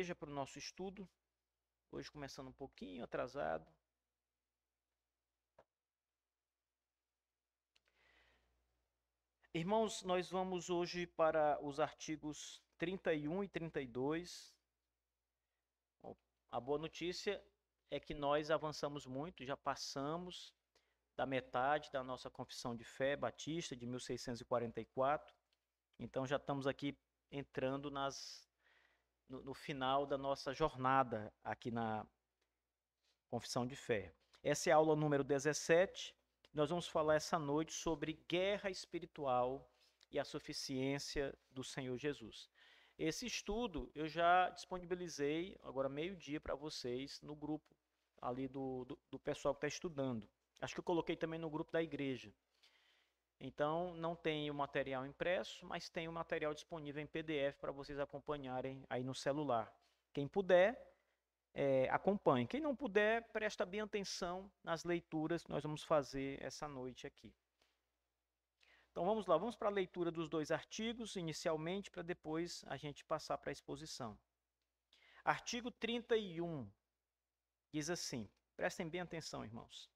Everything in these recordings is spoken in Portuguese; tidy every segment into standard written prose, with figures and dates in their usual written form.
igreja para o nosso estudo. Hoje começando um pouquinho atrasado. Irmãos, nós vamos hoje para os artigos 31 e 32. A boa notícia é que nós avançamos muito, já passamos da metade da nossa confissão de fé batista de 1644. Então já estamos aqui entrando no final da nossa jornada aqui na confissão de fé. Essa é a aula número 17. Nós vamos falar essa noite sobre guerra espiritual e a suficiência do Senhor Jesus. Esse estudo eu já disponibilizei agora meio-dia para vocês no grupo ali do pessoal que está estudando. Acho que eu coloquei também no grupo da igreja. Então, não tem o material impresso, mas tem o material disponível em PDF para vocês acompanharem aí no celular. Quem puder, acompanhe. Quem não puder, presta bem atenção nas leituras que nós vamos fazer essa noite aqui. Então vamos lá, vamos para a leitura dos dois artigos inicialmente, para depois a gente passar para a exposição. Artigo 31 diz assim, prestem bem atenção, irmãos.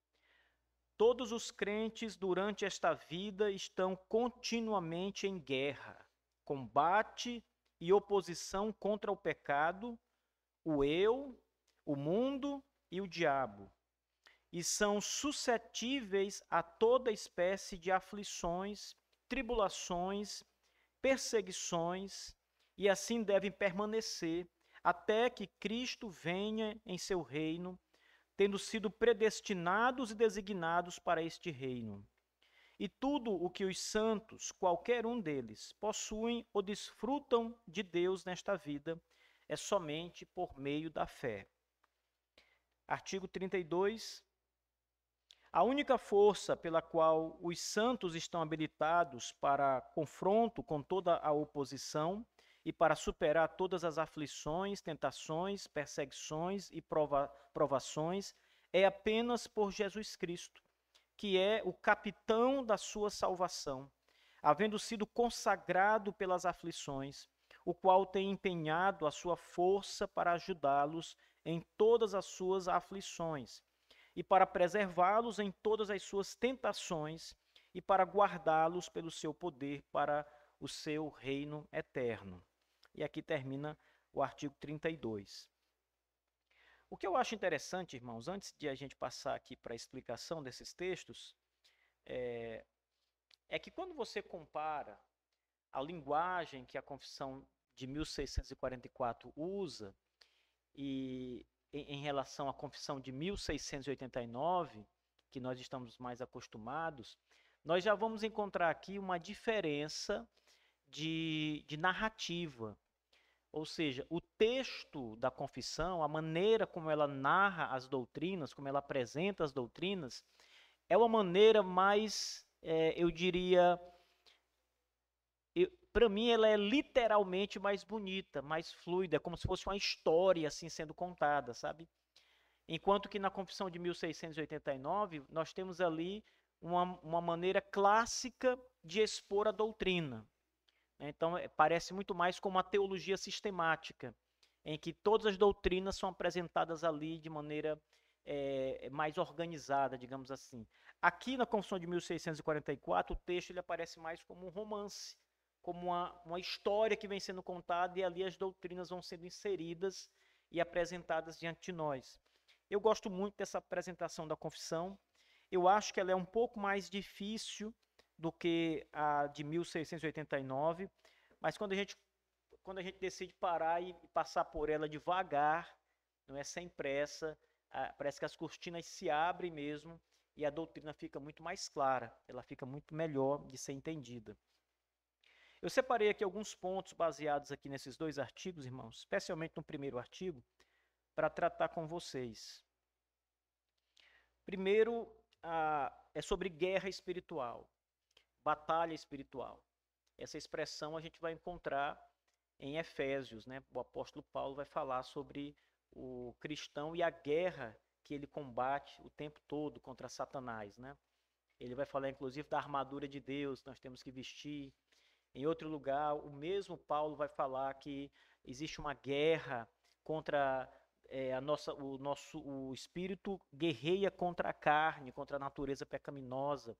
Todos os crentes durante esta vida estão continuamente em guerra, combate e oposição contra o pecado, o eu, o mundo e o diabo, e são suscetíveis a toda espécie de aflições, tribulações, perseguições, e assim devem permanecer até que Cristo venha em seu reino, tendo sido predestinados e designados para este reino. E tudo o que os santos, qualquer um deles, possuem ou desfrutam de Deus nesta vida, é somente por meio da fé. Artigo 32. A única força pela qual os santos estão habilitados para confronto com toda a oposição e para superar todas as aflições, tentações, perseguições e provações é apenas por Jesus Cristo, que é o capitão da sua salvação, havendo sido consagrado pelas aflições, o qual tem empenhado a sua força para ajudá-los em todas as suas aflições, e para preservá-los em todas as suas tentações, e para guardá-los pelo seu poder para o seu reino eterno. E aqui termina o artigo 32. O que eu acho interessante, irmãos, antes de a gente passar aqui para a explicação desses textos, é que quando você compara a linguagem que a Confissão de 1644 usa e em relação à Confissão de 1689, que nós estamos mais acostumados, nós já vamos encontrar aqui uma diferença de narrativa. Ou seja, o texto da confissão, a maneira como ela narra as doutrinas, como ela apresenta as doutrinas, é uma maneira mais, eu diria, para mim ela é literalmente mais bonita, mais fluida, é como se fosse uma história assim sendo contada, sabe? Enquanto que na Confissão de 1689, nós temos ali uma maneira clássica de expor a doutrina. Então, parece muito mais como uma teologia sistemática, em que todas as doutrinas são apresentadas ali de maneira mais organizada, digamos assim. Aqui na Confissão de 1644, o texto ele aparece mais como um romance, como uma história que vem sendo contada, e ali as doutrinas vão sendo inseridas e apresentadas diante de nós. Eu gosto muito dessa apresentação da confissão. Eu acho que ela é um pouco mais difícil do que a de 1689, mas quando a gente decide parar e passar por ela devagar, não é sem pressa, parece que as cortinas se abrem mesmo e a doutrina fica muito mais clara, ela fica muito melhor de ser entendida. Eu separei aqui alguns pontos baseados aqui nesses dois artigos, irmãos, especialmente no primeiro artigo, para tratar com vocês. Primeiro, é sobre guerra espiritual, batalha espiritual. Essa expressão a gente vai encontrar em Efésios, né? O apóstolo Paulo vai falar sobre o cristão e a guerra que ele combate o tempo todo contra Satanás, né? Ele vai falar inclusive da armadura de Deus que nós temos que vestir. Em outro lugar, o mesmo Paulo vai falar que existe uma guerra contra o espírito guerreia contra a carne, contra a natureza pecaminosa.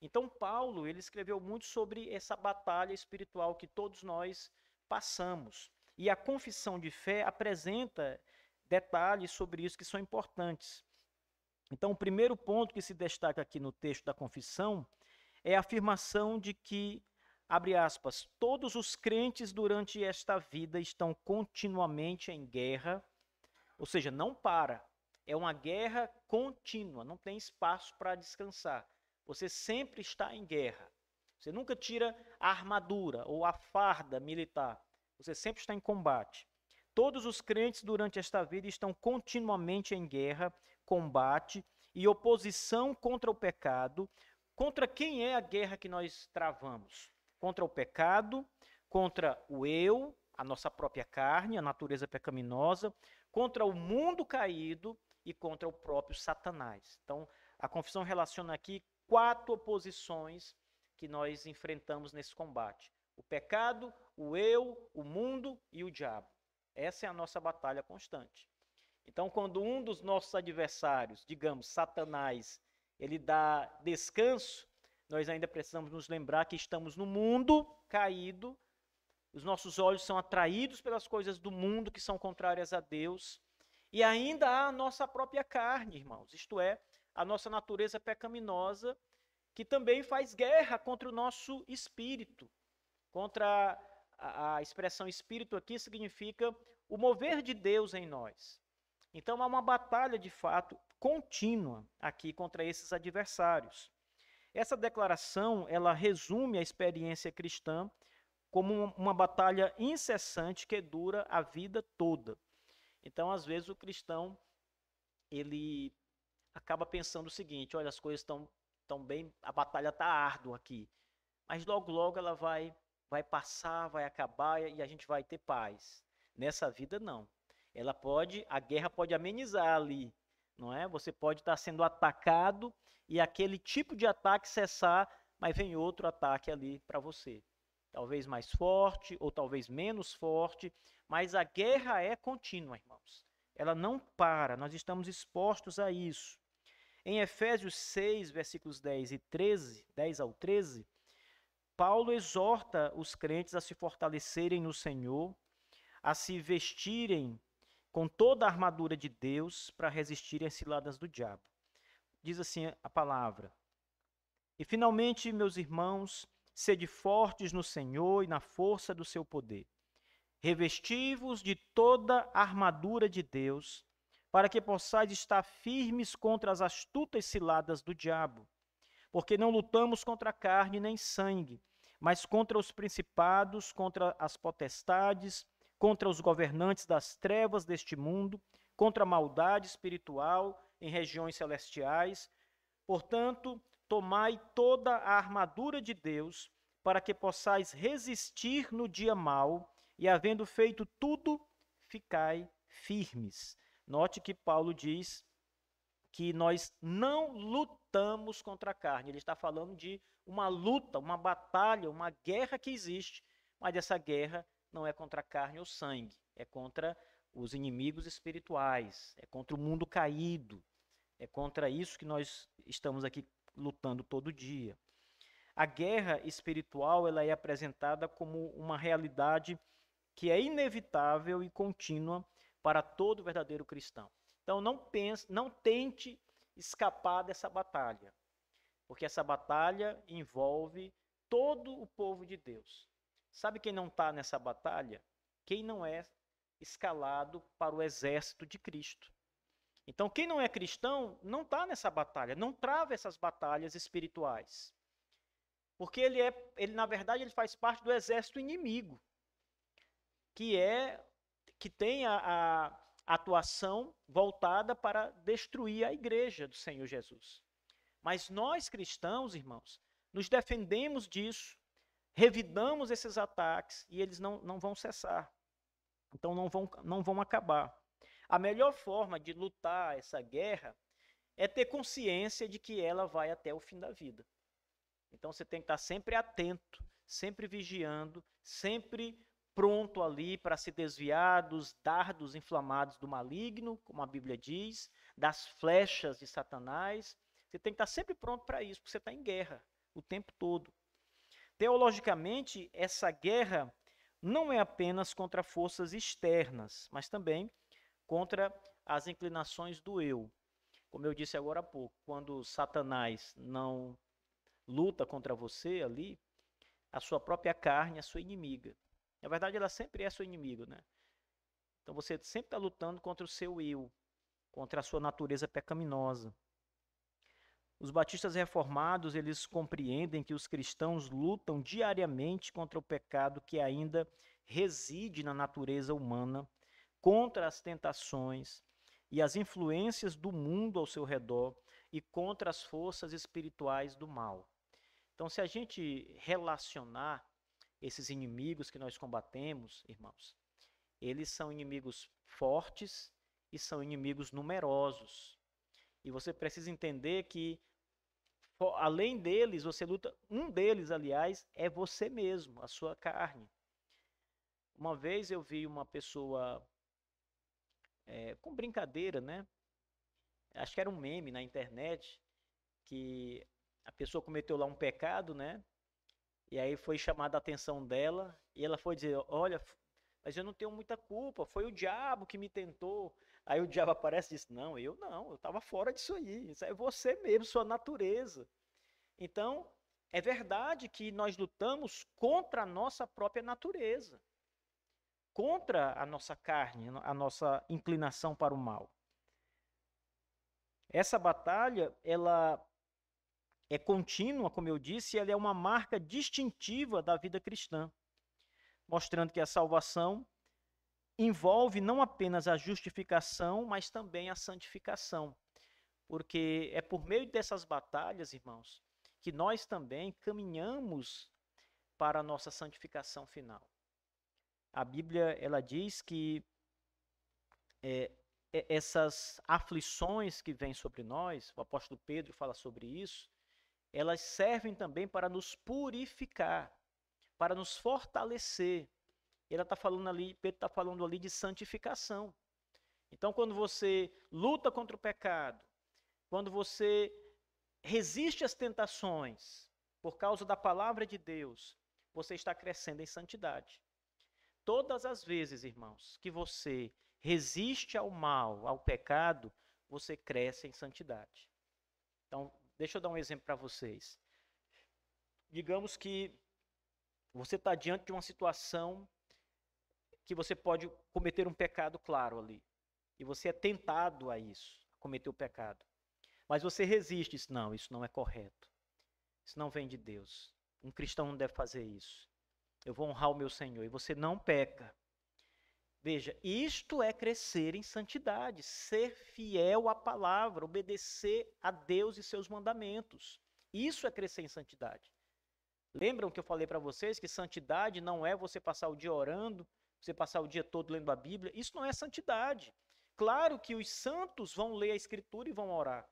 Então Paulo, ele escreveu muito sobre essa batalha espiritual que todos nós passamos. E a confissão de fé apresenta detalhes sobre isso que são importantes. Então, o primeiro ponto que se destaca aqui no texto da confissão é a afirmação de que, abre aspas, todos os crentes durante esta vida estão continuamente em guerra, ou seja, não para. É uma guerra contínua, não tem espaço para descansar. Você sempre está em guerra. Você nunca tira a armadura ou a farda militar. Você sempre está em combate. Todos os crentes durante esta vida estão continuamente em guerra, combate e oposição contra o pecado. Contra quem é a guerra que nós travamos? Contra o pecado, contra o eu, a nossa própria carne, a natureza pecaminosa, contra o mundo caído e contra o próprio Satanás. Então, a confissão relaciona aqui 4 oposições que nós enfrentamos nesse combate: o pecado, o eu, o mundo e o diabo. Essa é a nossa batalha constante. Então, quando um dos nossos adversários, digamos, Satanás, ele dá descanso, nós ainda precisamos nos lembrar que estamos no mundo caído, os nossos olhos são atraídos pelas coisas do mundo que são contrárias a Deus, e ainda há a nossa própria carne, irmãos, isto é, a nossa natureza pecaminosa, que também faz guerra contra o nosso espírito. Contra a expressão espírito aqui significa o mover de Deus em nós. Então há uma batalha de fato contínua aqui contra esses adversários. Essa declaração, ela resume a experiência cristã como uma batalha incessante que dura a vida toda. Então, às vezes o cristão ele acaba pensando o seguinte: olha, as coisas estão bem, a batalha está árdua aqui, mas logo logo ela vai passar, vai acabar e a gente vai ter paz. Nessa vida não. A guerra pode amenizar ali, não é? Você pode estar sendo atacado e aquele tipo de ataque cessar, mas vem outro ataque ali para você. Talvez mais forte ou talvez menos forte, mas a guerra é contínua, irmãos. Ela não para, nós estamos expostos a isso. Em Efésios 6, versículos 10 ao 13, Paulo exorta os crentes a se fortalecerem no Senhor, a se vestirem com toda a armadura de Deus para resistirem às ciladas do diabo. Diz assim a palavra: e finalmente, meus irmãos, sede fortes no Senhor e na força do seu poder. Revesti-vos de toda a armadura de Deus, para que possais estar firmes contra as astutas ciladas do diabo. Porque não lutamos contra carne nem sangue, mas contra os principados, contra as potestades, contra os governantes das trevas deste mundo, contra a maldade espiritual em regiões celestiais. Portanto, tomai toda a armadura de Deus, para que possais resistir no dia mau, e havendo feito tudo, ficai firmes. Note que Paulo diz que nós não lutamos contra a carne. Ele está falando de uma luta, uma batalha, uma guerra que existe, mas essa guerra não é contra a carne ou sangue, é contra os inimigos espirituais, é contra o mundo caído, é contra isso que nós estamos aqui lutando todo dia. A guerra espiritual, ela é apresentada como uma realidade que é inevitável e contínua para todo verdadeiro cristão. Então não tente escapar dessa batalha, porque essa batalha envolve todo o povo de Deus. Sabe quem não está nessa batalha? Quem não é escalado para o exército de Cristo. Então, quem não é cristão não está nessa batalha, não trava essas batalhas espirituais. Porque ele, na verdade, ele faz parte do exército inimigo, que tem a atuação voltada para destruir a igreja do Senhor Jesus. Mas nós cristãos, irmãos, nos defendemos disso, revidamos esses ataques e eles não vão cessar. Então não vão acabar. A melhor forma de lutar essa guerra é ter consciência de que ela vai até o fim da vida. Então você tem que estar sempre atento, sempre vigiando, sempre pronto ali para se desviar dos dardos inflamados do maligno, como a Bíblia diz, das flechas de Satanás. Você tem que estar sempre pronto para isso, porque você está em guerra o tempo todo. Teologicamente, essa guerra não é apenas contra forças externas, mas também contra as inclinações do eu. Como eu disse agora há pouco, quando Satanás não luta contra você ali, a sua própria carne é sua inimiga. Na verdade, ela sempre é seu inimigo, né? Então você sempre está lutando contra o seu eu, contra a sua natureza pecaminosa. Os batistas reformados, eles compreendem que os cristãos lutam diariamente contra o pecado que ainda reside na natureza humana, contra as tentações e as influências do mundo ao seu redor e contra as forças espirituais do mal. Então, se a gente relacionar esses inimigos que nós combatemos, irmãos, eles são inimigos fortes e são inimigos numerosos. E você precisa entender que, além deles, você luta. Um deles, aliás, é você mesmo, a sua carne. Uma vez eu vi uma pessoa com brincadeira, né? Acho que era um meme na internet, que a pessoa cometeu lá um pecado, né? E aí foi chamada a atenção dela e ela foi dizer: olha, mas eu não tenho muita culpa, foi o diabo que me tentou. Aí o diabo aparece e diz: não, eu estava fora disso aí, isso é você mesmo, sua natureza. Então, é verdade que nós lutamos contra a nossa própria natureza, contra a nossa carne, a nossa inclinação para o mal. Essa batalha, ela é contínua, como eu disse, e ela é uma marca distintiva da vida cristã, mostrando que a salvação envolve não apenas a justificação, mas também a santificação. Porque é por meio dessas batalhas, irmãos, que nós também caminhamos para a nossa santificação final. A Bíblia, ela diz que essas aflições que vêm sobre nós, o apóstolo Pedro fala sobre isso, elas servem também para nos purificar, para nos fortalecer. Ele está falando ali, Pedro está falando ali de santificação. Então, quando você luta contra o pecado, quando você resiste às tentações por causa da palavra de Deus, você está crescendo em santidade. Todas as vezes, irmãos, que você resiste ao mal, ao pecado, você cresce em santidade. Então, deixa eu dar um exemplo para vocês. Digamos que você está diante de uma situação que você pode cometer um pecado claro ali. E você é tentado a isso, a cometer o pecado. Mas você resiste, diz: não, isso não é correto. Isso não vem de Deus. Um cristão não deve fazer isso. Eu vou honrar o meu Senhor. E você não peca. Veja, isto é crescer em santidade, ser fiel à palavra, obedecer a Deus e seus mandamentos. Isso é crescer em santidade. Lembram que eu falei para vocês que santidade não é você passar o dia orando, você passar o dia todo lendo a Bíblia? Isso não é santidade. Claro que os santos vão ler a Escritura e vão orar,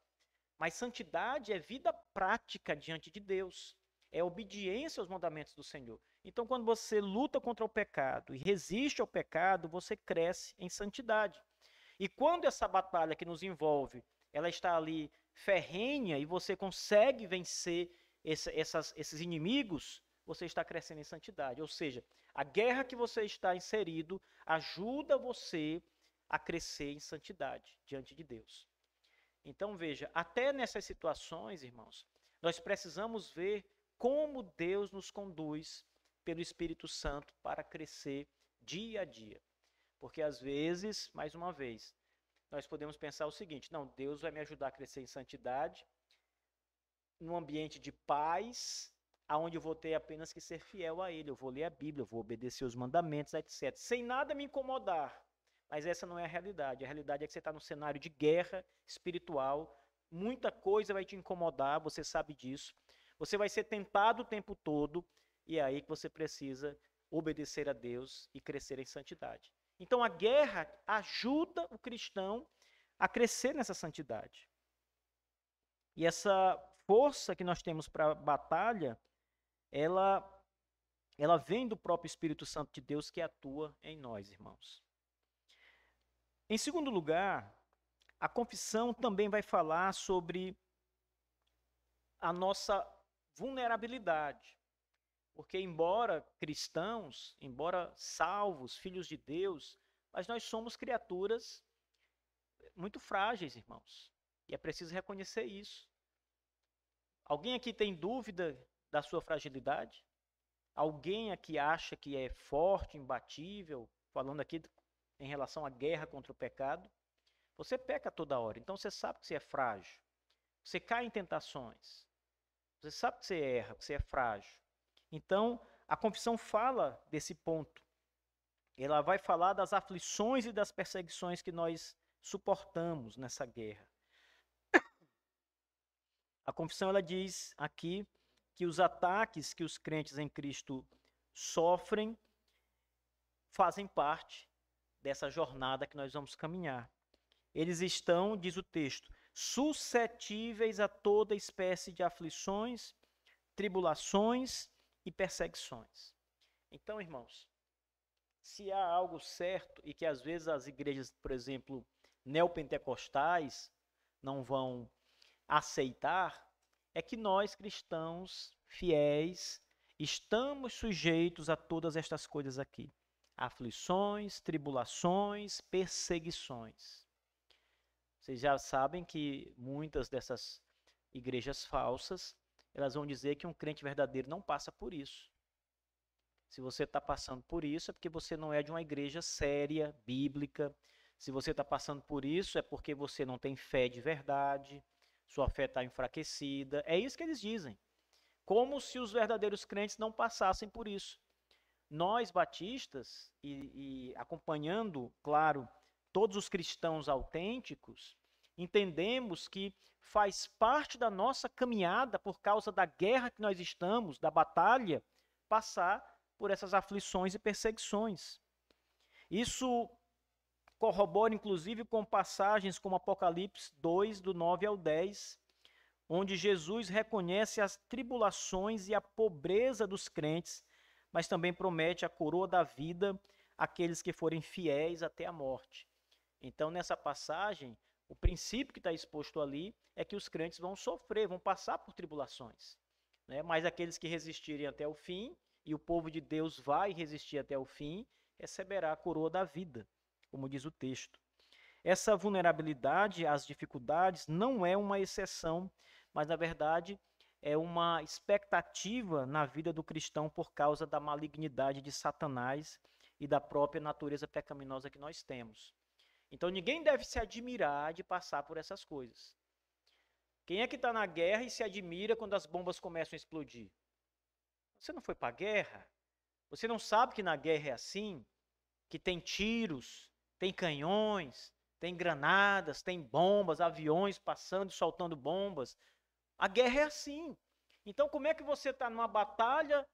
mas santidade é vida prática diante de Deus, é obediência aos mandamentos do Senhor. Então, quando você luta contra o pecado e resiste ao pecado, você cresce em santidade. E quando essa batalha que nos envolve, ela está ali ferrenha e você consegue vencer esses inimigos, você está crescendo em santidade. Ou seja, a guerra que você está inserido ajuda você a crescer em santidade diante de Deus. Então, veja, até nessas situações, irmãos, nós precisamos ver como Deus nos conduz pelo Espírito Santo para crescer dia a dia. Porque às vezes, mais uma vez, nós podemos pensar o seguinte: não, Deus vai me ajudar a crescer em santidade, num ambiente de paz, aonde eu vou ter apenas que ser fiel a Ele. Eu vou ler a Bíblia, eu vou obedecer os mandamentos, etc. Sem nada me incomodar. Mas essa não é a realidade. A realidade é que você está num cenário de guerra espiritual. Muita coisa vai te incomodar, você sabe disso. Você vai ser tentado o tempo todo. E é aí que você precisa obedecer a Deus e crescer em santidade. Então a guerra ajuda o cristão a crescer nessa santidade. E essa força que nós temos para a batalha, ela ela vem do próprio Espírito Santo de Deus que atua em nós, irmãos. Em segundo lugar, a confissão também vai falar sobre a nossa vulnerabilidade. Porque embora cristãos, embora salvos, filhos de Deus, mas nós somos criaturas muito frágeis, irmãos. E é preciso reconhecer isso. Alguém aqui tem dúvida da sua fragilidade? Alguém aqui acha que é forte, imbatível, falando aqui em relação à guerra contra o pecado? Você peca toda hora, então você sabe que você é frágil. Você cai em tentações. Você sabe que você erra, que você é frágil. Então, a confissão fala desse ponto. Ela vai falar das aflições e das perseguições que nós suportamos nessa guerra. A confissão ela diz aqui que os ataques que os crentes em Cristo sofrem fazem parte dessa jornada que nós vamos caminhar. Eles estão, diz o texto, suscetíveis a toda espécie de aflições, tribulações e perseguições. Então, irmãos, se há algo certo e que às vezes as igrejas, por exemplo, neopentecostais não vão aceitar, é que nós cristãos fiéis estamos sujeitos a todas estas coisas aqui: aflições, tribulações, perseguições. Vocês já sabem que muitas dessas igrejas falsas, elas vão dizer que um crente verdadeiro não passa por isso. Se você está passando por isso, é porque você não é de uma igreja séria, bíblica. Se você está passando por isso, é porque você não tem fé de verdade, sua fé está enfraquecida. É isso que eles dizem. Como se os verdadeiros crentes não passassem por isso. Nós, batistas, e acompanhando, claro, todos os cristãos autênticos, entendemos que faz parte da nossa caminhada, por causa da guerra que nós estamos, da batalha, passar por essas aflições e perseguições. Isso corrobora, inclusive, com passagens como Apocalipse 2, do 9 ao 10, onde Jesus reconhece as tribulações e a pobreza dos crentes, mas também promete a coroa da vida àqueles que forem fiéis até a morte. Então, nessa passagem, o princípio que está exposto ali é que os crentes vão sofrer, vão passar por tribulações, né? Mas aqueles que resistirem até o fim, e o povo de Deus vai resistir até o fim, receberá a coroa da vida, como diz o texto. Essa vulnerabilidade às dificuldades não é uma exceção, mas, na verdade, é uma expectativa na vida do cristão por causa da malignidade de Satanás e da própria natureza pecaminosa que nós temos. Então, ninguém deve se admirar de passar por essas coisas. Quem é que está na guerra e se admira quando as bombas começam a explodir? Você não foi para a guerra? Você não sabe que na guerra é assim? Que tem tiros, tem canhões, tem granadas, tem bombas, aviões passando e soltando bombas. A guerra é assim. Então, como é que você está numa batalha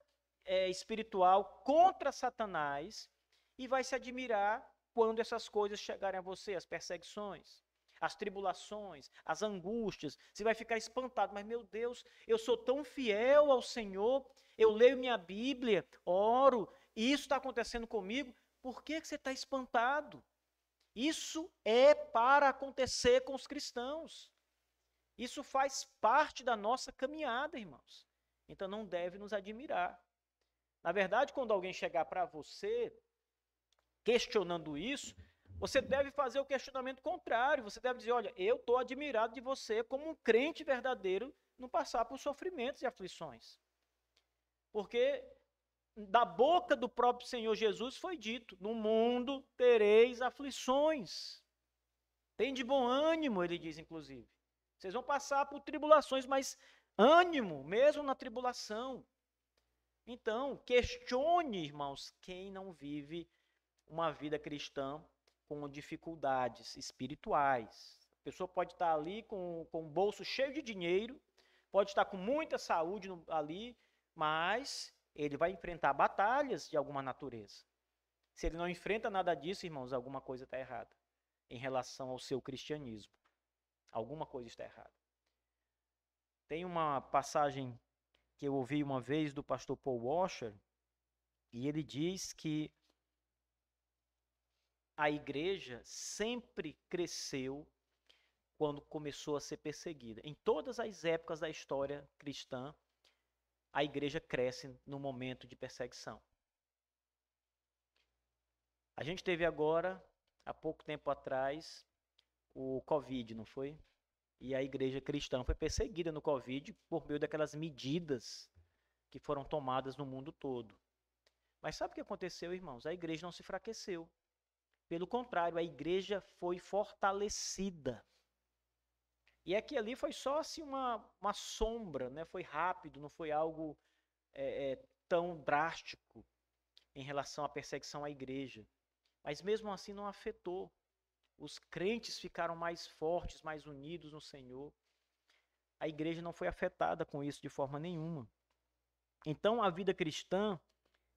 espiritual contra Satanás e vai se admirar quando essas coisas chegarem a você, as perseguições, as tribulações, as angústias? Você vai ficar espantado, mas meu Deus, eu sou tão fiel ao Senhor, eu leio minha Bíblia, oro, e isso está acontecendo comigo. Por que você está espantado? Isso é para acontecer com os cristãos. Isso faz parte da nossa caminhada, irmãos. Então não deve nos admirar. Na verdade, quando alguém chegar para você questionando isso, você deve fazer o questionamento contrário. Você deve dizer: olha, eu estou admirado de você como um crente verdadeiro não passar por sofrimentos e aflições. Porque da boca do próprio Senhor Jesus foi dito: no mundo tereis aflições. Tem de bom ânimo, ele diz, inclusive. Vocês vão passar por tribulações, mas ânimo, mesmo na tribulação. Então, questione, irmãos, quem não vive uma vida cristã com dificuldades espirituais. A pessoa pode estar ali com o bolso cheio de dinheiro, pode estar com muita saúde ali, mas ele vai enfrentar batalhas de alguma natureza. Se ele não enfrenta nada disso, irmãos, alguma coisa está errada em relação ao seu cristianismo. Alguma coisa está errada. Tem uma passagem que eu ouvi uma vez do pastor Paul Washer, E ele diz que a igreja sempre cresceu quando começou a ser perseguida. Em todas as épocas da história cristã, a igreja cresce no momento de perseguição. A gente teve agora, há pouco tempo atrás, o Covid, não foi? E a igreja cristã foi perseguida no Covid por meio daquelas medidas que foram tomadas no mundo todo. Mas sabe o que aconteceu, irmãos? A igreja não se enfraqueceu. Pelo contrário, a igreja foi fortalecida. E aqui ali foi só assim uma sombra, né? Foi rápido, não foi algo tão drástico em relação à perseguição à igreja. Mas mesmo assim não afetou. Os crentes ficaram mais fortes, mais unidos no Senhor. A igreja não foi afetada com isso de forma nenhuma. Então a vida cristã,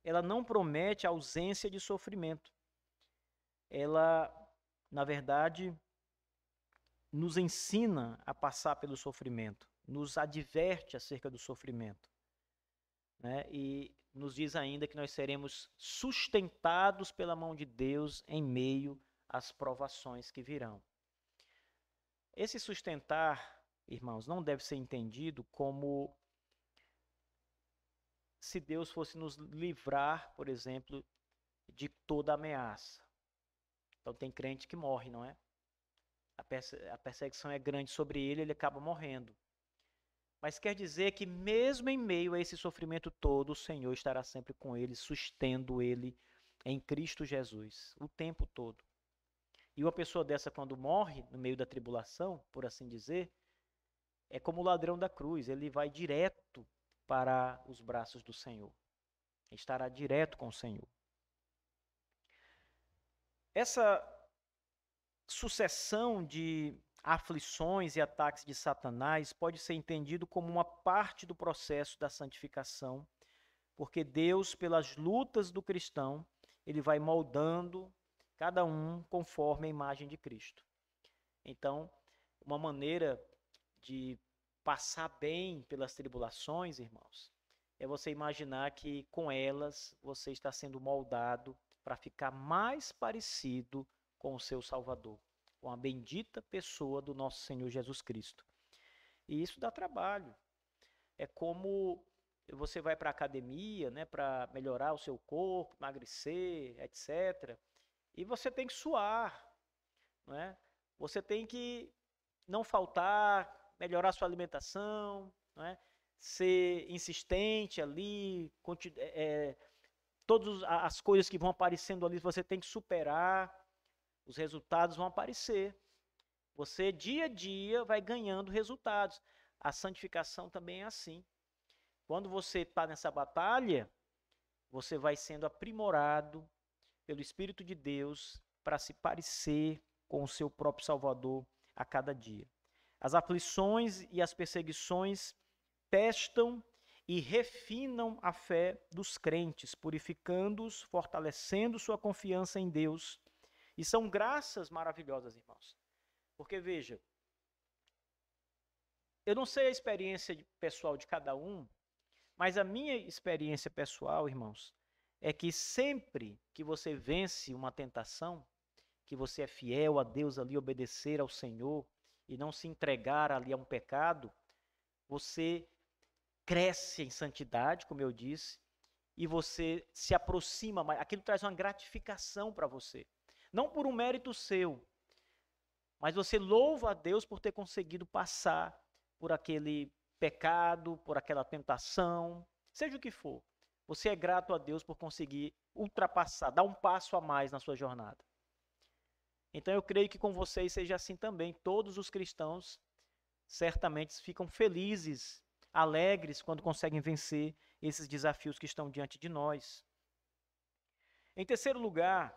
ela não promete ausência de sofrimento. Ela, na verdade, nos ensina a passar pelo sofrimento, nos adverte acerca do sofrimento, né? E nos diz ainda que nós seremos sustentados pela mão de Deus em meio às provações que virão. Esse sustentar, irmãos, não deve ser entendido como se Deus fosse nos livrar, por exemplo, de toda ameaça. Então tem crente que morre, não é? A perseguição é grande sobre ele, ele acaba morrendo. Mas quer dizer que mesmo em meio a esse sofrimento todo, o Senhor estará sempre com ele, sustendo ele em Cristo Jesus, o tempo todo. E uma pessoa dessa, quando morre no meio da tribulação, por assim dizer, é como o ladrão da cruz, ele vai direto para os braços do Senhor. Estará direto com o Senhor. Essa sucessão de aflições e ataques de Satanás pode ser entendido como uma parte do processo da santificação, porque Deus, pelas lutas do cristão, ele vai moldando cada um conforme a imagem de Cristo. Então, uma maneira de passar bem pelas tribulações, irmãos, é você imaginar que com elas você está sendo moldado para ficar mais parecido com o seu Salvador, com a bendita pessoa do nosso Senhor Jesus Cristo. E isso dá trabalho. É como você vai para a academia, né, para melhorar o seu corpo, emagrecer, etc. E você tem que suar, né? Você tem que não faltar, melhorar sua alimentação, né? Ser insistente ali, todas as coisas que vão aparecendo ali, você tem que superar, os resultados vão aparecer. Você, dia a dia, vai ganhando resultados. A santificação também é assim. Quando você está nessa batalha, você vai sendo aprimorado pelo Espírito de Deus para se parecer com o seu próprio Salvador a cada dia. As aflições e as perseguições testam e refinam a fé dos crentes, purificando-os, fortalecendo sua confiança em Deus. E são graças maravilhosas, irmãos. Porque, veja, eu não sei a experiência pessoal de cada um, mas a minha experiência pessoal, irmãos, é que sempre que você vence uma tentação, que você é fiel a Deus ali, obedecer ao Senhor e não se entregar ali a um pecado, você cresce em santidade, como eu disse, e você se aproxima mais. Aquilo traz uma gratificação para você. Não por um mérito seu, mas você louva a Deus por ter conseguido passar por aquele pecado, por aquela tentação, seja o que for. Você é grato a Deus por conseguir ultrapassar, dar um passo a mais na sua jornada. Então eu creio que com vocês seja assim também. Todos os cristãos certamente ficam felizes, alegres quando conseguem vencer esses desafios que estão diante de nós. Em terceiro lugar,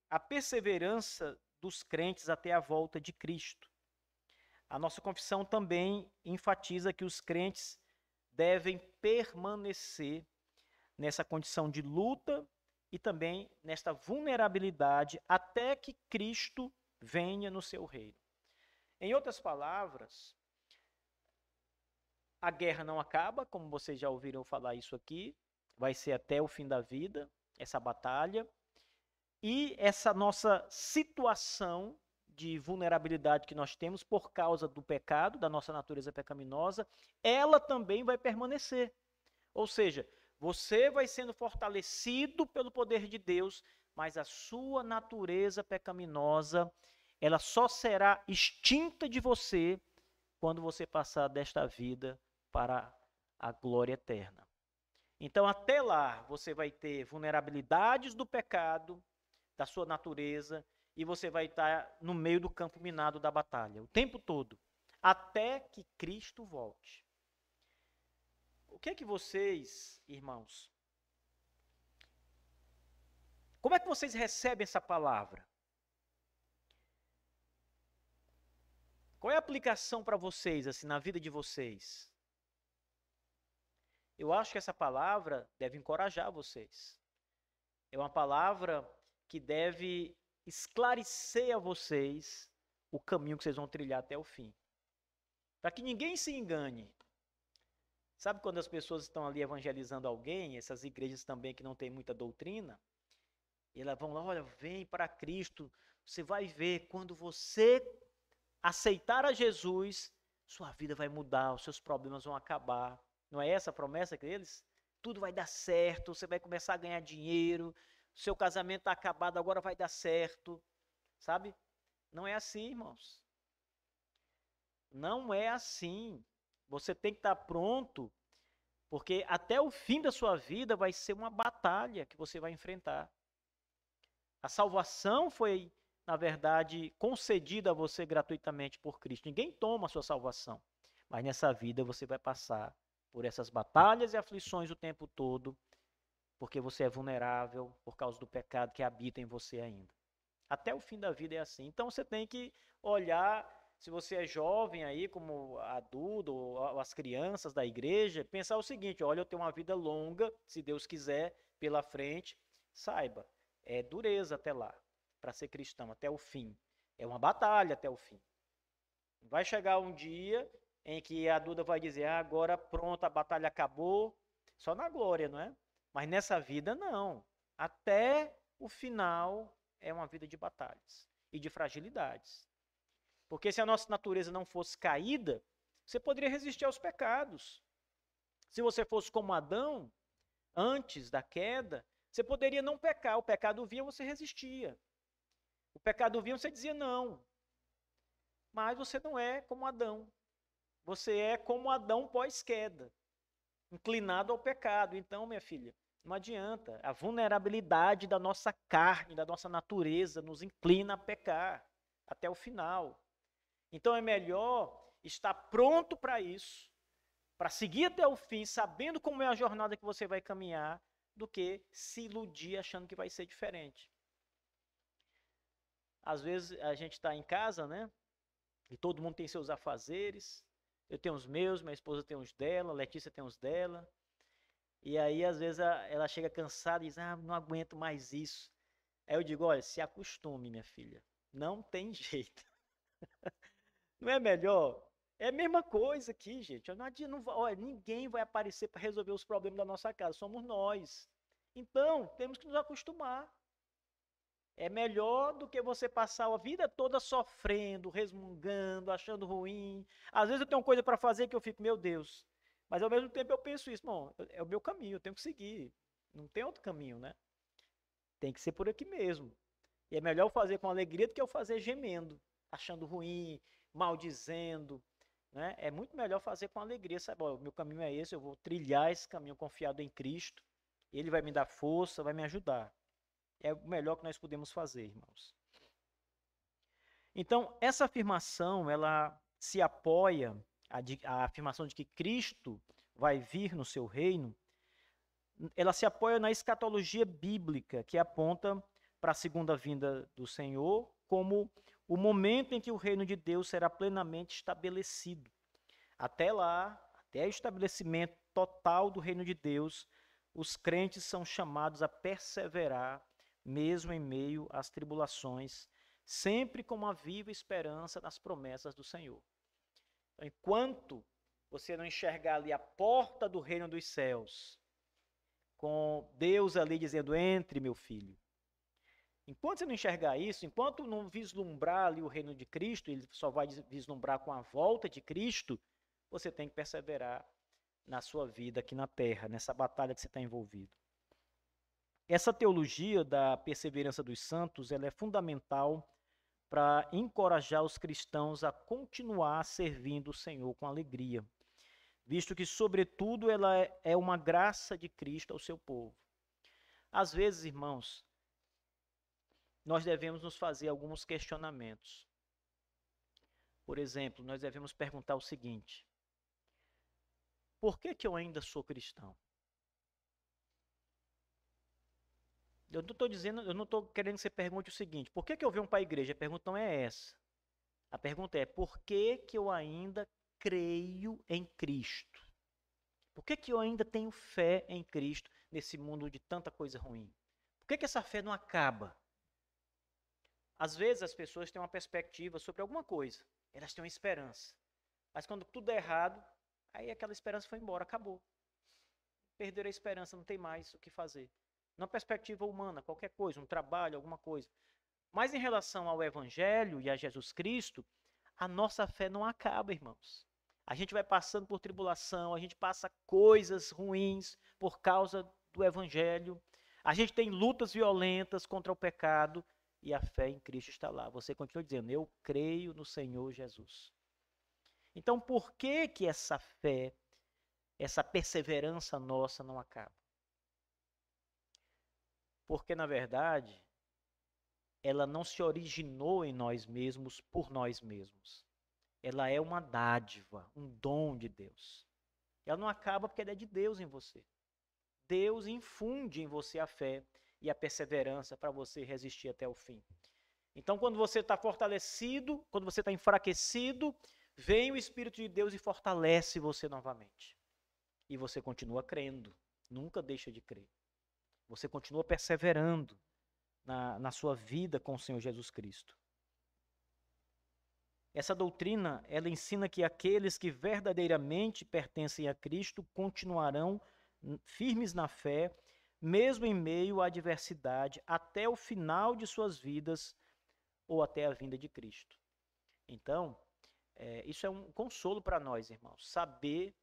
a perseverança dos crentes até a volta de Cristo. A nossa confissão também enfatiza que os crentes devem permanecer nessa condição de luta e também nesta vulnerabilidade até que Cristo venha no seu reino. Em outras palavras, a guerra não acaba, como vocês já ouviram falar isso aqui, vai ser até o fim da vida. essa batalha, e essa nossa situação de vulnerabilidade que nós temos por causa do pecado, da nossa natureza pecaminosa, ela também vai permanecer. Ou seja, você vai sendo fortalecido pelo poder de Deus, mas a sua natureza pecaminosa, ela só será extinta de você quando você passar desta vida para a glória eterna. Então, até lá, você vai ter vulnerabilidades do pecado, da sua natureza, e você vai estar no meio do campo minado da batalha, o tempo todo, até que Cristo volte. O que é que vocês, irmãos, como é que vocês recebem essa palavra? Qual é a aplicação para vocês, assim, na vida de vocês? Eu acho que essa palavra deve encorajar vocês. É uma palavra que deve esclarecer a vocês o caminho que vocês vão trilhar até o fim. Para que ninguém se engane. Sabe quando as pessoas estão ali evangelizando alguém, essas igrejas também que não têm muita doutrina, e elas vão lá, olha, vem para Cristo, você vai ver, quando você aceitar a Jesus, sua vida vai mudar, os seus problemas vão acabar. Não é essa a promessa deles? Tudo vai dar certo, você vai começar a ganhar dinheiro, seu casamento está acabado, agora vai dar certo, sabe? Não é assim, irmãos. Não é assim. Você tem que estar pronto, porque até o fim da sua vida vai ser uma batalha que você vai enfrentar. A salvação foi, na verdade, concedida a você gratuitamente por Cristo. Ninguém toma a sua salvação. Mas nessa vida você vai passar por essas batalhas e aflições o tempo todo, porque você é vulnerável por causa do pecado que habita em você ainda. Até o fim da vida é assim. Então você tem que olhar, se você é jovem aí, como adulto, ou as crianças da igreja, pensar o seguinte: olha, eu tenho uma vida longa, se Deus quiser, pela frente. Saiba, é dureza até lá, para ser cristão, até o fim. É uma batalha até o fim. Vai chegar um dia em que a Duda vai dizer, agora pronto, a batalha acabou, só na glória, não é? Mas nessa vida não. Até o final é uma vida de batalhas e de fragilidades. Porque se a nossa natureza não fosse caída, você poderia resistir aos pecados. Se você fosse como Adão, antes da queda, você poderia não pecar. O pecado vinha, você resistia. O pecado vinha, você dizia não. Mas você não é como Adão. Você é como Adão pós-queda, inclinado ao pecado. Então, minha filha, não adianta. A vulnerabilidade da nossa carne, da nossa natureza, nos inclina a pecar até o final. Então, é melhor estar pronto para isso, para seguir até o fim, sabendo como é a jornada que você vai caminhar, do que se iludir achando que vai ser diferente. Às vezes a gente está em casa, né? E todo mundo tem seus afazeres. Eu tenho os meus, minha esposa tem os dela, a Letícia tem os dela. E aí, às vezes, ela chega cansada e diz, não aguento mais isso. Aí eu digo, olha, se acostume, minha filha. Não tem jeito. Não é melhor? É a mesma coisa aqui, gente. Não adianta, olha, ninguém vai aparecer para resolver os problemas da nossa casa. Somos nós. Então, temos que nos acostumar. É melhor do que você passar a vida toda sofrendo, resmungando, achando ruim. Às vezes eu tenho coisa para fazer que eu fico, meu Deus. Mas ao mesmo tempo eu penso isso, bom, é o meu caminho, eu tenho que seguir. Não tem outro caminho, né? Tem que ser por aqui mesmo. E é melhor eu fazer com alegria do que eu fazer gemendo, achando ruim, maldizendo, né? É muito melhor fazer com alegria, sabe? Ó, o meu caminho é esse, eu vou trilhar esse caminho confiado em Cristo. Ele vai me dar força, vai me ajudar. É o melhor que nós podemos fazer, irmãos. Então, essa afirmação, ela se apoia, a afirmação de que Cristo vai vir no seu reino, ela se apoia na escatologia bíblica, que aponta para a segunda vinda do Senhor como o momento em que o reino de Deus será plenamente estabelecido. Até lá, até o estabelecimento total do reino de Deus, os crentes são chamados a perseverar, mesmo em meio às tribulações, sempre com uma viva esperança nas promessas do Senhor. Então, enquanto você não enxergar ali a porta do reino dos céus, com Deus ali dizendo: entre, meu filho. Enquanto você não enxergar isso, enquanto não vislumbrar ali o reino de Cristo, ele só vai vislumbrar com a volta de Cristo, você tem que perseverar na sua vida aqui na terra, nessa batalha que você está envolvido. Essa teologia da perseverança dos santos, ela é fundamental para encorajar os cristãos a continuar servindo o Senhor com alegria, visto que, sobretudo, ela é uma graça de Cristo ao seu povo. Às vezes, irmãos, nós devemos nos fazer alguns questionamentos. Por exemplo, nós devemos perguntar o seguinte: por que eu ainda sou cristão? Eu não estou querendo que você pergunte o seguinte: por que eu venho para a igreja? A pergunta não é essa. A pergunta é: por que eu ainda creio em Cristo? Por que eu ainda tenho fé em Cristo nesse mundo de tanta coisa ruim? Por que essa fé não acaba? Às vezes as pessoas têm uma perspectiva sobre alguma coisa, elas têm uma esperança. Mas quando tudo é errado, aí aquela esperança foi embora, acabou. Perderam a esperança, não tem mais o que fazer. Na perspectiva humana, qualquer coisa, um trabalho, alguma coisa. Mas em relação ao Evangelho e a Jesus Cristo, a nossa fé não acaba, irmãos. A gente vai passando por tribulação, a gente passa coisas ruins por causa do Evangelho. A gente tem lutas violentas contra o pecado e a fé em Cristo está lá. Você continua dizendo: eu creio no Senhor Jesus. Então, por que essa fé, essa perseverança nossa não acaba? Porque, na verdade, ela não se originou em nós mesmos por nós mesmos. Ela é uma dádiva, um dom de Deus. Ela não acaba porque ela é de Deus em você. Deus infunde em você a fé e a perseverança para você resistir até o fim. Então, quando você está fortalecido, quando você está enfraquecido, vem o Espírito de Deus e fortalece você novamente. E você continua crendo, nunca deixa de crer. Você continua perseverando na sua vida com o Senhor Jesus Cristo. Essa doutrina, ela ensina que aqueles que verdadeiramente pertencem a Cristo continuarão firmes na fé, mesmo em meio à adversidade, até o final de suas vidas ou até a vinda de Cristo. Então, isso é um consolo para nós, irmãos, saber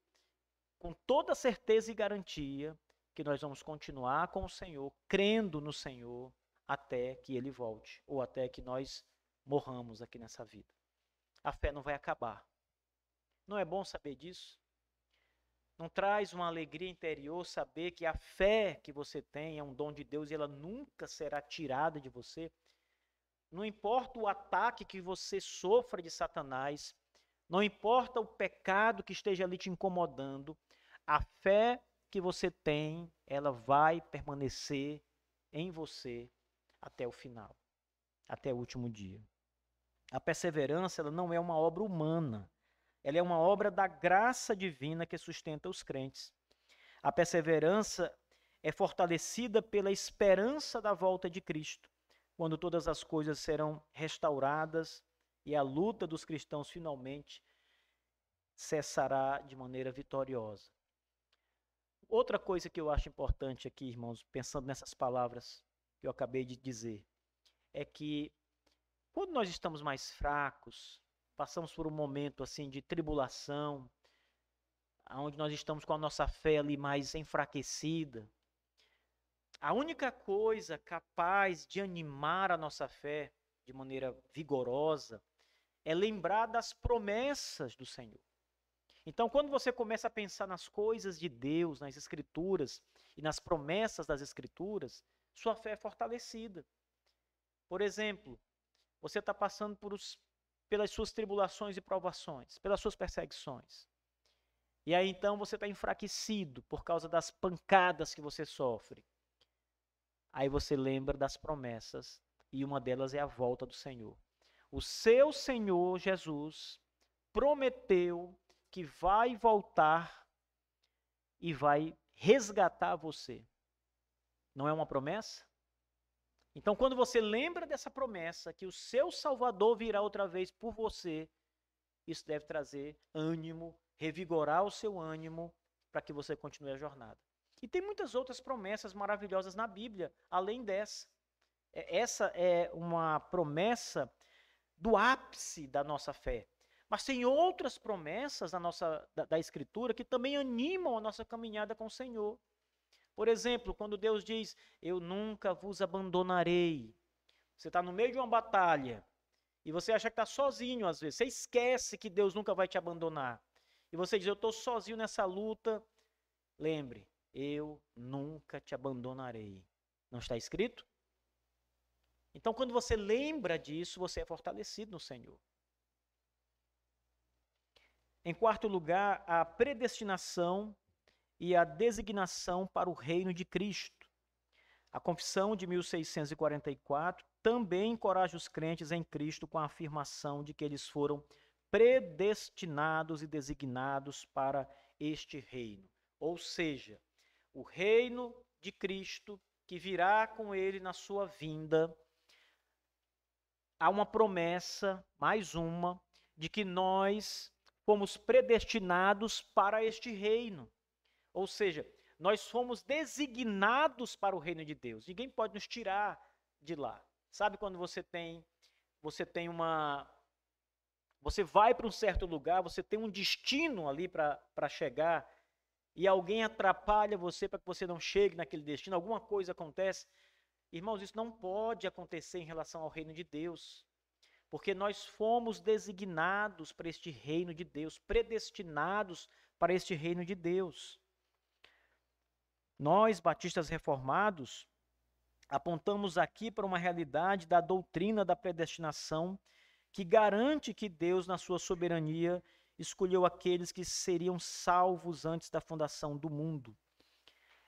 com toda certeza e garantia que nós vamos continuar com o Senhor, crendo no Senhor, até que Ele volte, ou até que nós morramos aqui nessa vida. A fé não vai acabar. Não é bom saber disso? Não traz uma alegria interior saber que a fé que você tem é um dom de Deus e ela nunca será tirada de você? Não importa o ataque que você sofra de Satanás, não importa o pecado que esteja ali te incomodando, a fé que você tem, ela vai permanecer em você até o final, até o último dia. A perseverança, ela não é uma obra humana, ela é uma obra da graça divina que sustenta os crentes. A perseverança é fortalecida pela esperança da volta de Cristo, quando todas as coisas serão restauradas e a luta dos cristãos finalmente cessará de maneira vitoriosa. Outra coisa que eu acho importante aqui, irmãos, pensando nessas palavras que eu acabei de dizer, é que quando nós estamos mais fracos, passamos por um momento assim de tribulação, onde nós estamos com a nossa fé ali mais enfraquecida, a única coisa capaz de animar a nossa fé de maneira vigorosa é lembrar das promessas do Senhor. Então, quando você começa a pensar nas coisas de Deus, nas Escrituras e nas promessas das Escrituras, sua fé é fortalecida. Por exemplo, você está passando pelas suas tribulações e provações, pelas suas perseguições. E aí então você está enfraquecido por causa das pancadas que você sofre. Aí você lembra das promessas e uma delas é a volta do Senhor. O seu Senhor Jesus prometeu que vai voltar e vai resgatar você. Não é uma promessa? Então, quando você lembra dessa promessa, que o seu Salvador virá outra vez por você, isso deve trazer ânimo, revigorar o seu ânimo para que você continue a jornada. E tem muitas outras promessas maravilhosas na Bíblia, além dessa. Essa é uma promessa do ápice da nossa fé. Mas tem outras promessas da Escritura que também animam a nossa caminhada com o Senhor. Por exemplo, quando Deus diz, eu nunca vos abandonarei. Você está no meio de uma batalha e você acha que está sozinho às vezes. Você esquece que Deus nunca vai te abandonar. E você diz, eu estou sozinho nessa luta. Lembre, eu nunca te abandonarei. Não está escrito? Então, quando você lembra disso, você é fortalecido no Senhor. Em quarto lugar, a predestinação e a designação para o reino de Cristo. A Confissão de 1644 também encoraja os crentes em Cristo com a afirmação de que eles foram predestinados e designados para este reino. Ou seja, o reino de Cristo que virá com ele na sua vinda. Há uma promessa, mais uma, de que nós fomos predestinados para este reino. Ou seja, nós fomos designados para o reino de Deus. Ninguém pode nos tirar de lá. Sabe quando você vai para um certo lugar, você tem um destino ali para chegar e alguém atrapalha você para que você não chegue naquele destino, alguma coisa acontece. Irmãos, isso não pode acontecer em relação ao reino de Deus, porque nós fomos designados para este reino de Deus, predestinados para este reino de Deus. Nós, batistas reformados, apontamos aqui para uma realidade da doutrina da predestinação que garante que Deus, na sua soberania, escolheu aqueles que seriam salvos antes da fundação do mundo.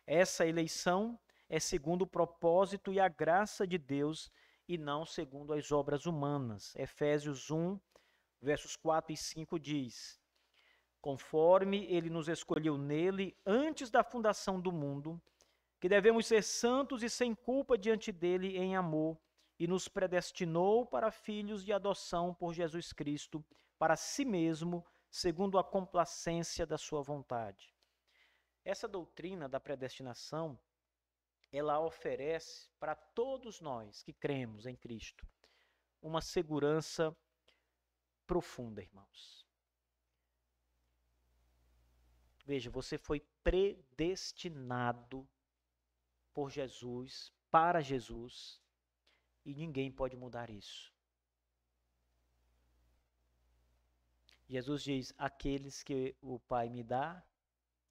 Essa eleição é segundo o propósito e a graça de Deus e não segundo as obras humanas. Efésios 1, versos 4 e 5 diz: conforme ele nos escolheu nele antes da fundação do mundo, que devemos ser santos e sem culpa diante dele em amor, e nos predestinou para filhos de adoção por Jesus Cristo, para si mesmo, segundo a complacência da sua vontade. Essa doutrina da predestinação, ela oferece para todos nós que cremos em Cristo uma segurança profunda, irmãos. Veja, você foi predestinado por Jesus, para Jesus, e ninguém pode mudar isso. Jesus diz, aqueles que o Pai me dá,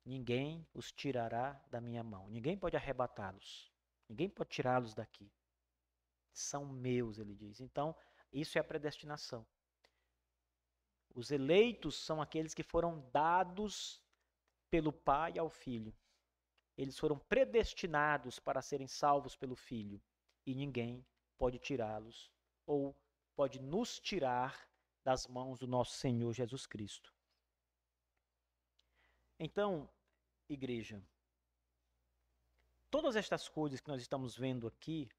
ninguém os tirará da minha mão. Ninguém pode arrebatá-los. Ninguém pode tirá-los daqui. São meus, ele diz. Então, isso é a predestinação. Os eleitos são aqueles que foram dados pelo Pai ao Filho. Eles foram predestinados para serem salvos pelo Filho. E ninguém pode tirá-los ou pode nos tirar das mãos do nosso Senhor Jesus Cristo. Então, igreja, todas estas coisas que nós estamos vendo aqui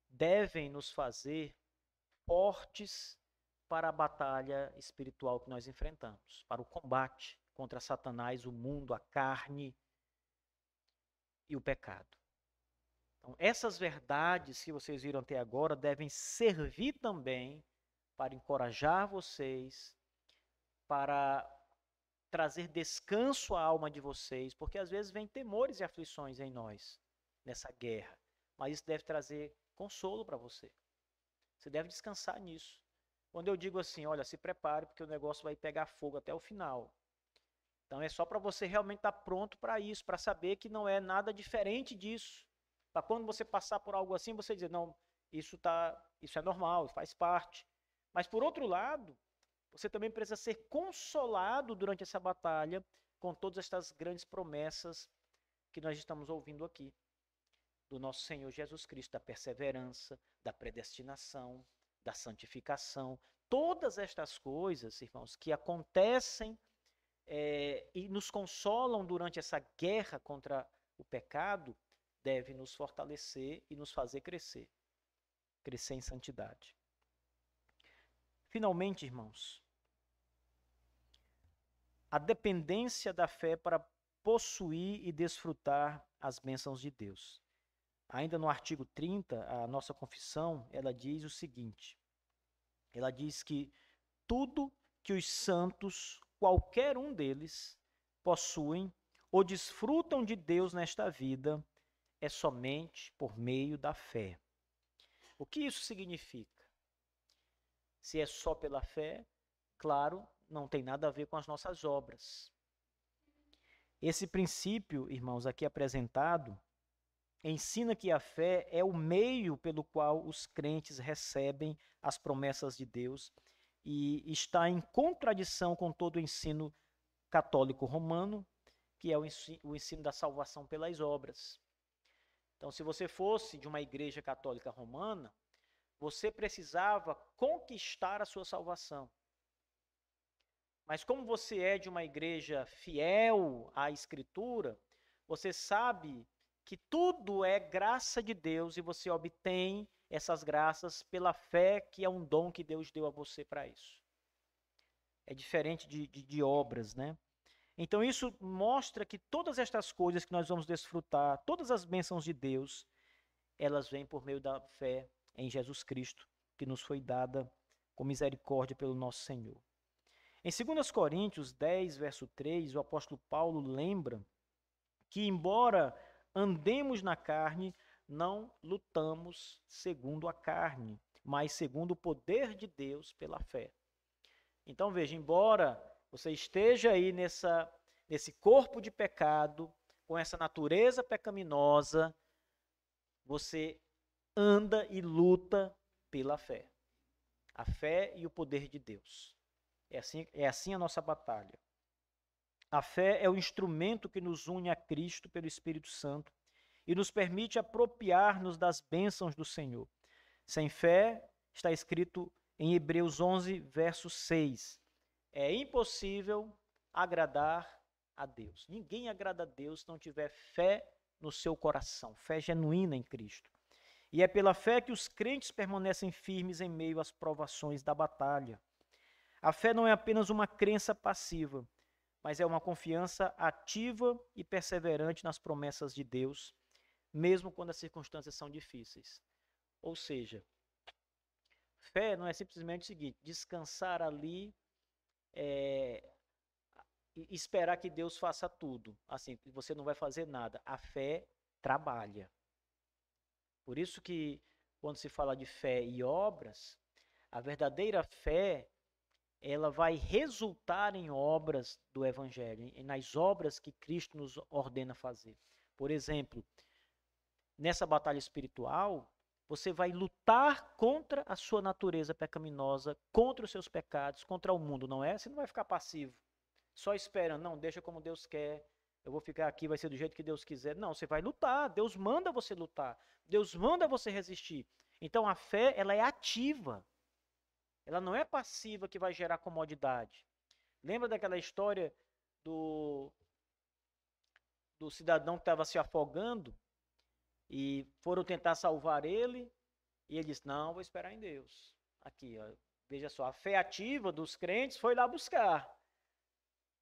devem nos fazer fortes para a batalha espiritual que nós enfrentamos, para o combate contra Satanás, o mundo, a carne e o pecado. Então, essas verdades que vocês viram até agora devem servir também para encorajar vocês, para trazer descanso à alma de vocês, porque às vezes vem temores e aflições em nós, nessa guerra, mas isso deve trazer consolo para você. Você deve descansar nisso. Quando eu digo assim, olha, se prepare porque o negócio vai pegar fogo até o final. Então é só para você realmente estar pronto para isso, para saber que não é nada diferente disso. Para quando você passar por algo assim, você dizer, não, isso é normal, faz parte. Mas por outro lado, você também precisa ser consolado durante essa batalha com todas estas grandes promessas que nós estamos ouvindo aqui. Do nosso Senhor Jesus Cristo, da perseverança, da predestinação, da santificação. Todas estas coisas, irmãos, que acontecem e nos consolam durante essa guerra contra o pecado, devem nos fortalecer e nos fazer crescer. Crescer em santidade. Finalmente, irmãos, a dependência da fé para possuir e desfrutar as bênçãos de Deus. Ainda no artigo 30, a nossa confissão, ela diz o seguinte: ela diz que tudo que os santos, qualquer um deles, possuem ou desfrutam de Deus nesta vida é somente por meio da fé. O que isso significa? Se é só pela fé, claro, não tem nada a ver com as nossas obras. Esse princípio, irmãos, aqui apresentado, ensina que a fé é o meio pelo qual os crentes recebem as promessas de Deus e está em contradição com todo o ensino católico romano, que é o ensino da salvação pelas obras. Então, se você fosse de uma igreja católica romana, você precisava conquistar a sua salvação. Mas como você é de uma igreja fiel à Escritura, você sabe que tudo é graça de Deus e você obtém essas graças pela fé, que é um dom que Deus deu a você para isso. É diferente de obras, né? Então isso mostra que todas estas coisas que nós vamos desfrutar, todas as bênçãos de Deus, elas vêm por meio da fé em Jesus Cristo, que nos foi dada com misericórdia pelo nosso Senhor. Em 2 Coríntios 10, verso 3, o apóstolo Paulo lembra que, embora andemos na carne, não lutamos segundo a carne, mas segundo o poder de Deus pela fé. Então veja, embora você esteja aí nesse corpo de pecado, com essa natureza pecaminosa, você anda e luta pela fé. A fé e o poder de Deus. É assim a nossa batalha. A fé é o instrumento que nos une a Cristo pelo Espírito Santo e nos permite apropriar-nos das bênçãos do Senhor. Sem fé, está escrito em Hebreus 11, verso 6, é impossível agradar a Deus. Ninguém agrada a Deus se não tiver fé no seu coração, fé genuína em Cristo. E é pela fé que os crentes permanecem firmes em meio às provações da batalha. A fé não é apenas uma crença passiva, mas é uma confiança ativa e perseverante nas promessas de Deus, mesmo quando as circunstâncias são difíceis. Ou seja, fé não é simplesmente o seguinte, descansar ali e esperar que Deus faça tudo. Assim, você não vai fazer nada. A fé trabalha. Por isso que, quando se fala de fé e obras, a verdadeira fé, ela vai resultar em obras do Evangelho, nas obras que Cristo nos ordena fazer. Por exemplo, nessa batalha espiritual, você vai lutar contra a sua natureza pecaminosa, contra os seus pecados, contra o mundo, não é? Você não vai ficar passivo, só esperando, não, deixa como Deus quer, eu vou ficar aqui, vai ser do jeito que Deus quiser. Não, você vai lutar, Deus manda você lutar, Deus manda você resistir. Então a fé, ela é ativa, ela não é passiva que vai gerar comodidade. Lembra daquela história do cidadão que estava se afogando e foram tentar salvar ele e ele disse, não, vou esperar em Deus. Aqui, ó, veja só, a fé ativa dos crentes foi lá buscar.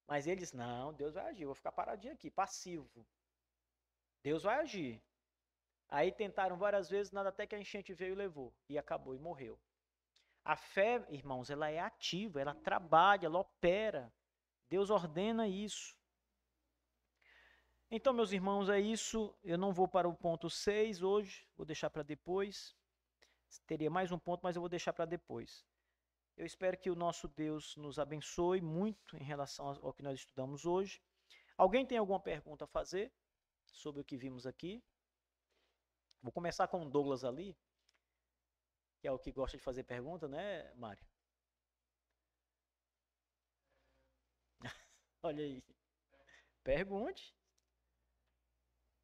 Mas ele disse, não, Deus vai agir, eu vou ficar paradinho aqui, passivo. Deus vai agir. Aí tentaram várias vezes, nada até que a enchente veio e levou. E acabou, e morreu. A fé, irmãos, ela é ativa, ela trabalha, ela opera. Deus ordena isso. Então, meus irmãos, é isso. Eu não vou para o ponto 6 hoje, vou deixar para depois. Teria mais um ponto, mas eu vou deixar para depois. Eu espero que o nosso Deus nos abençoe muito em relação ao que nós estudamos hoje. Alguém tem alguma pergunta a fazer sobre o que vimos aqui? Vou começar com o Douglas ali, que é o que gosta de fazer pergunta, né, Mário? Olha aí. Pergunte.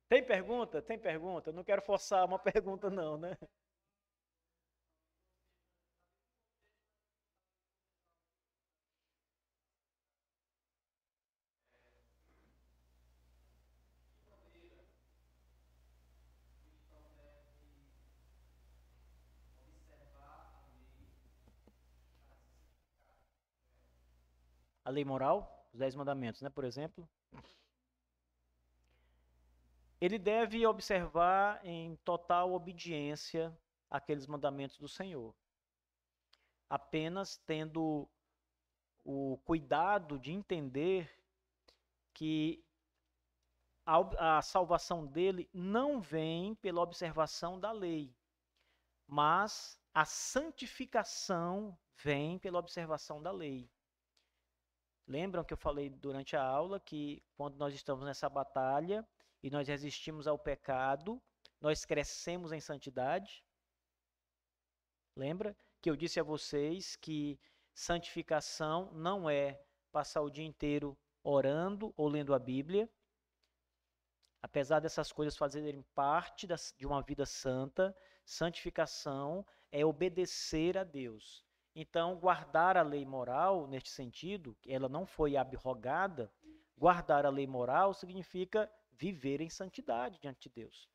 Tem pergunta? Tem pergunta? Eu não quero forçar uma pergunta não, né? A lei moral, os 10 mandamentos, né, por exemplo? ele deve observar em total obediência aqueles mandamentos do Senhor, apenas tendo o cuidado de entender que a salvação dele não vem pela observação da lei, mas a santificação vem pela observação da lei. Lembram que eu falei durante a aula que quando nós estamos nessa batalha e nós resistimos ao pecado, nós crescemos em santidade? Lembra que eu disse a vocês que santificação não é passar o dia inteiro orando ou lendo a Bíblia. Apesar dessas coisas fazerem parte de uma vida santa, santificação é obedecer a Deus. Então, guardar a lei moral, neste sentido, ela não foi abrogada, guardar a lei moral significa viver em santidade diante de Deus.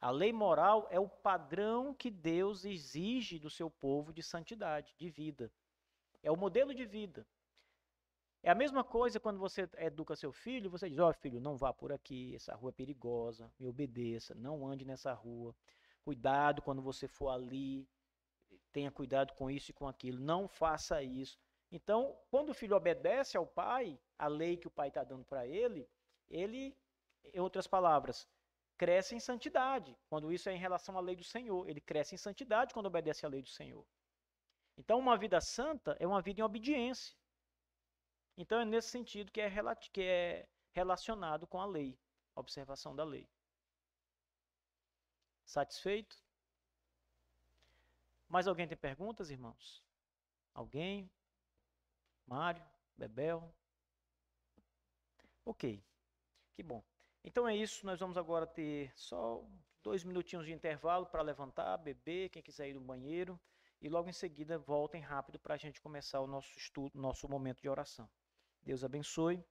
A lei moral é o padrão que Deus exige do seu povo de santidade, de vida. É o modelo de vida. É a mesma coisa quando você educa seu filho, você diz, ó, filho, não vá por aqui, essa rua é perigosa, me obedeça, não ande nessa rua. Cuidado quando você for ali, tenha cuidado com isso e com aquilo, não faça isso. Então, quando o filho obedece ao pai, a lei que o pai está dando para ele, em outras palavras, cresce em santidade. Quando isso é em relação à lei do Senhor, ele cresce em santidade quando obedece à lei do Senhor. Então, uma vida santa é uma vida em obediência. Então, é nesse sentido que é relacionado com a lei, a observação da lei. Satisfeito? Mais alguém tem perguntas, irmãos? Alguém? Mário? Bebel? Ok, que bom. Então é isso, nós vamos agora ter só 2 minutinhos de intervalo para levantar, beber, quem quiser ir no banheiro, e logo em seguida voltem rápido para a gente começar o nosso estudo, nosso momento de oração. Deus abençoe.